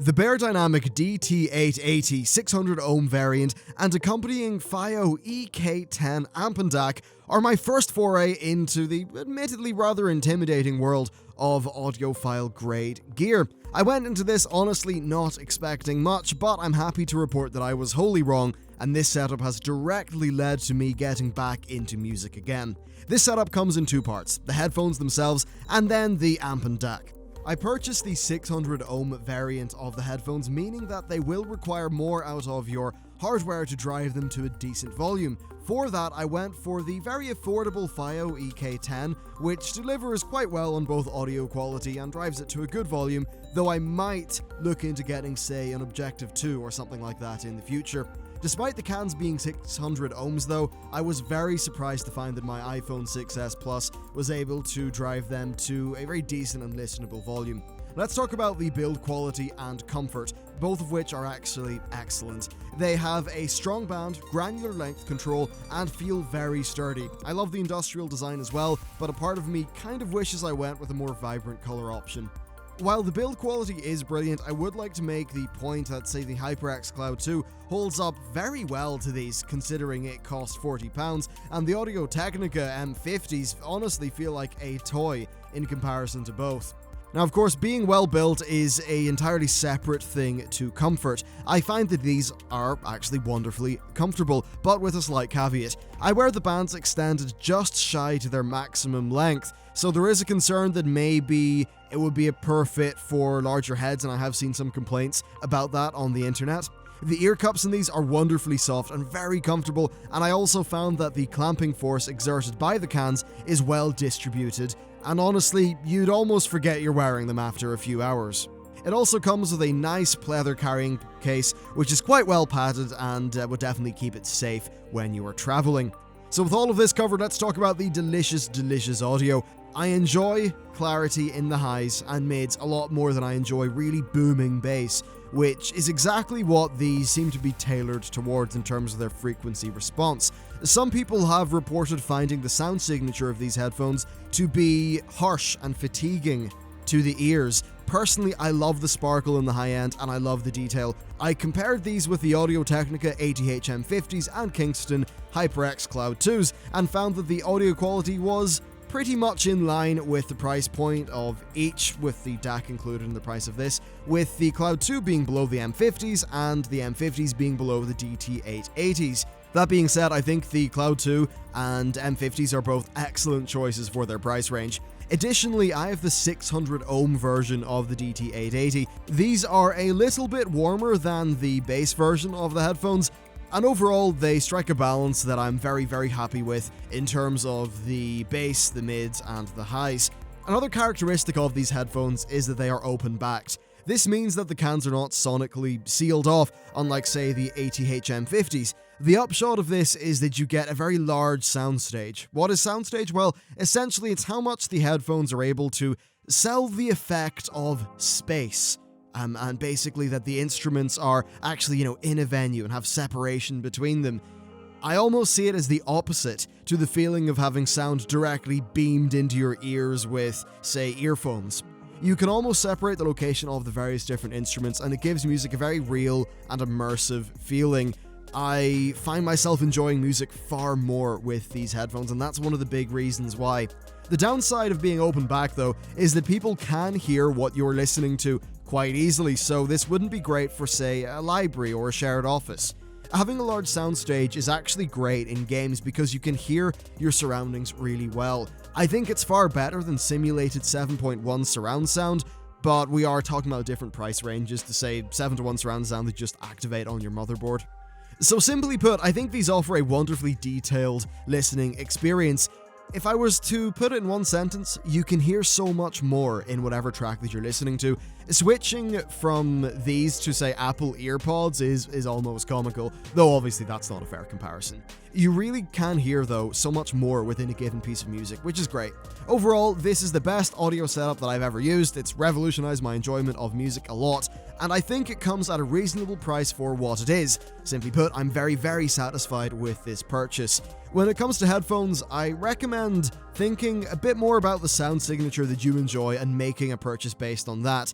The BeyerDynamic DT880 600 ohm variant and accompanying FiO EK10 amp and DAC are my first foray into the admittedly rather intimidating world of audiophile grade gear. I went into this honestly not expecting much, but I'm happy to report that I was wholly wrong, and this setup has directly led to me getting back into music again. This setup comes in two parts, the headphones themselves and then the amp and DAC. I purchased the 600 ohm variant of the headphones, meaning that they will require more out of your hardware to drive them to a decent volume. For that, I went for the very affordable FiO EK10, which delivers quite well on both audio quality and drives it to a good volume, though I might look into getting, say, an Objective 2 or something like that in the future. Despite the cans being 600 ohms though, I was very surprised to find that my iPhone 6s Plus was able to drive them to a very decent and listenable volume. Let's talk about the build quality and comfort, both of which are actually excellent. They have a strong band, granular length control, and feel very sturdy. I love the industrial design as well, but a part of me kind of wishes I went with a more vibrant color option. While the build quality is brilliant, I would like to make the point that, say, the HyperX Cloud 2 holds up very well to these, considering it cost £40, and the Audio-Technica M50s honestly feel like a toy in comparison to both. Now, of course, being well built is an entirely separate thing to comfort. I find that these are actually wonderfully comfortable, but with a slight caveat. I wear the bands extended just shy to their maximum length, so there is a concern that maybe it would be a poor fit for larger heads, and I have seen some complaints about that on the internet. The ear cups in these are wonderfully soft and very comfortable, and I also found that the clamping force exerted by the cans is well distributed, and honestly, you'd almost forget you're wearing them after a few hours. It also comes with a nice pleather carrying case, which is quite well padded and would definitely keep it safe when you are traveling. So with all of this covered, let's talk about the delicious audio. I enjoy clarity in the highs and mids a lot more than I enjoy really booming bass, which is exactly what these seem to be tailored towards in terms of their frequency response. Some people have reported finding the sound signature of these headphones to be harsh and fatiguing to the ears. Personally, I love the sparkle in the high end and I love the detail. I compared these with the Audio-Technica ATH M50s and Kingston HyperX Cloud 2s and found that the audio quality was pretty much in line with the price point of each, with the DAC included in the price of this, with the Cloud 2 being below the M50s and the M50s being below the DT880s. That being said, I think the Cloud 2 and M50s are both excellent choices for their price range. Additionally, I have the 600 ohm version of the DT880. These are a little bit warmer than the base version of the headphones, and overall, they strike a balance that I'm very happy with in terms of the bass, the mids, and the highs. Another characteristic of these headphones is that they are open-backed. This means that the cans are not sonically sealed off, unlike, say, the ATH M50s. The upshot of this is that you get a very large soundstage. What is soundstage? Well, essentially it's how much the headphones are able to sell the effect of space. And basically that the instruments are actually, in a venue and have separation between them. I almost see it as the opposite to the feeling of having sound directly beamed into your ears with, say, earphones. You can almost separate the location of the various different instruments, and it gives music a very real and immersive feeling. I find myself enjoying music far more with these headphones, and that's one of the big reasons why. The downside of being open back, though, is that people can hear what you're listening to quite easily, so this wouldn't be great for, say, a library or a shared office. Having a large soundstage is actually great in games because you can hear your surroundings really well. I think it's far better than simulated 7.1 surround sound, but we are talking about different price ranges to, say, 7:1 surround sound that just activate on your motherboard. So simply put, I think these offer a wonderfully detailed listening experience. If I was to put it in one sentence, you can hear so much more in whatever track that you're listening to. Switching from these to, say, Apple EarPods is almost comical, though obviously that's not a fair comparison. You really can hear, though, so much more within a given piece of music, which is great. Overall, this is the best audio setup that I've ever used. It's revolutionized my enjoyment of music a lot, and I think it comes at a reasonable price for what it is. Simply put, I'm very satisfied with this purchase. When it comes to headphones, I recommend thinking a bit more about the sound signature that you enjoy and making a purchase based on that.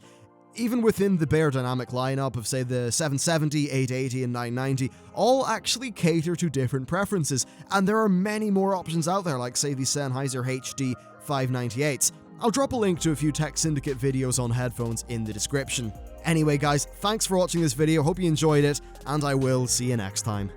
even within the BeyerDynamic lineup of, say, the 770, 880, and 990, all actually cater to different preferences, and there are many more options out there, like, say, the Sennheiser HD 598s. I'll drop a link to a few Tech Syndicate videos on headphones in the description. Anyway guys, thanks for watching this video, hope you enjoyed it, and I will see you next time.